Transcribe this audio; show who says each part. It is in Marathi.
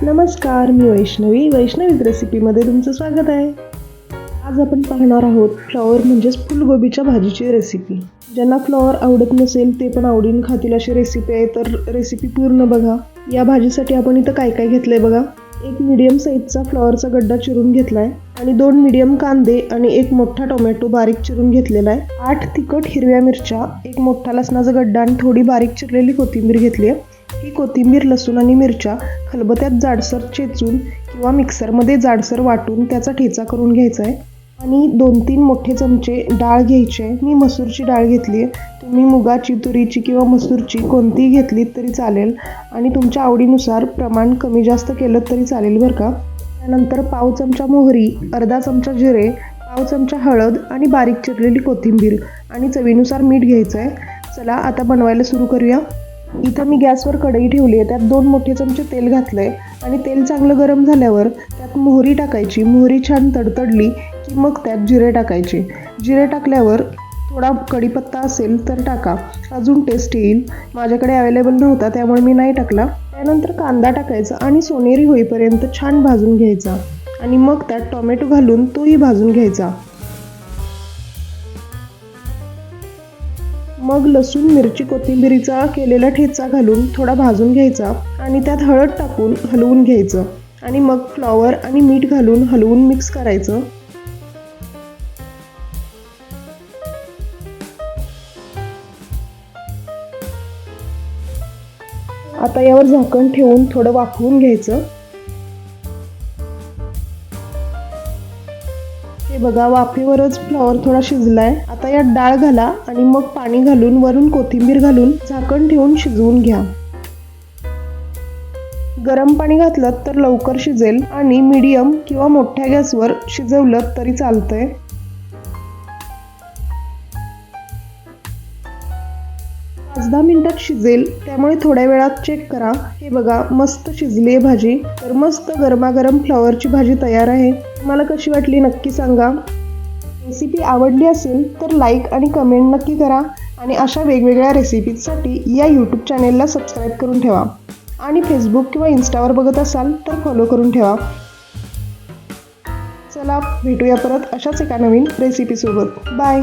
Speaker 1: नमस्कार, मी वैष्णवीज रेसिपीमध्ये तुमचं स्वागत आहे. आज आपण पाहणार आहोत फ्लॉवर म्हणजेच फुलगोबीच्या भाजीची रेसिपी. ज्यांना फ्लॉवर आवडत नसेल ते पण आवडीने खातील अशी रेसिपी आहे, तर रेसिपी पूर्ण बघा. या भाजीसाठी आपण इथं काय काय घेतलंय बघा. एक मीडियम साईजचा फ्लॉवरचा गड्डा चिरून घेतलाय आणि 2 मीडियम कांदे आणि एक मोठा टोमॅटो बारीक चिरून घेतलेला आहे. 8 तिखट हिरव्या मिरच्या, एक मोठा लसणाचा गड्डा आणि थोडी बारीक चिरलेली कोथिंबीर घेतली आहे. ही कोथिंबीर, लसूण आणि मिरच्या खलबत्त्यात जाडसर चेचून किंवा मिक्सरमध्ये जाडसर वाटून त्याचा ठेचा करून घ्यायचा आहे. आणि 2-3 मोठे चमचे डाळ घ्यायची आहे. मी मसूरची डाळ घेतली आहे. तुम्ही मुगाची, तुरीची किंवा मसूरची कोणतीही घेतलीत तरी चालेल आणि तुमच्या आवडीनुसार प्रमाण कमी जास्त केलं तरी चालेल बरं का. त्यानंतर पाव चमचा मोहरी, अर्धा चमचा जिरे, पाव चमचा हळद आणि बारीक चिरलेली कोथिंबीर आणि चवीनुसार मीठ घ्यायचं आहे. चला आता बनवायला सुरू करूया. इथं मी गॅसवर कढई ठेवली आहे. त्यात 2 मोठे चमचे तेल घातलं आहे आणि तेल चांगलं गरम झाल्यावर त्यात मोहरी टाकायची. मोहरी छान तडतडली की मग त्यात जिरे टाकायचे. जिरे टाकल्यावर थोडा कढीपत्ता असेल तर टाका, अजून टेस्ट येईल. माझ्याकडे अवेलेबल नव्हता त्यामुळे मी नाही टाकला. त्यानंतर कांदा टाकायचा आणि सोनेरी होईपर्यंत छान भाजून घ्यायचा आणि मग त्यात टोमॅटो घालून तोही भाजून घ्यायचा. मग लसूण, मिरची, कोथिंबीरीचा केलेला ठेचा घालून थोडा भाजून घ्यायचा आणि त्यात हळद टाकून हलवून घ्यायचं आणि मग फ्लॉवर आणि मीठ घालून हलवून मिक्स करायचं. आता यावर झाकण ठेवून थोडं वाफवून घ्यायचं. हे बघा, वाफेवरच फ्लॉवर थोडा शिजलाय. आता यात डाळ घाला आणि मग पाणी घालून वरून कोथिंबीर घालून झाकण ठेवून शिजवून घ्या. गरम पाणी घातलं तर लवकर शिजेल आणि मीडियम किंवा मोठ्या गॅसवर शिजवलं तरी चालतंय. 5-10 मिनिटात शिजेल, त्यामुळे थोड्या वेळात चेक करा. हे बघा, मस्त शिजली आहे भाजी. तर मस्त गरमागरम फ्लॉवरची भाजी तयार आहे. तुम्हाला कशी वाटली नक्की सांगा. रेसिपी आवडली असेल तर लाईक आणि कमेंट नक्की करा आणि अशा वेगवेगळ्या रेसिपीजसाठी या यूट्यूब चॅनेलला सबस्क्राईब करून ठेवा आणि फेसबुक किंवा इन्स्टावर बघत असाल तर फॉलो करून ठेवा. चला भेटूया परत अशाच एका नवीन रेसिपीसोबत. बाय.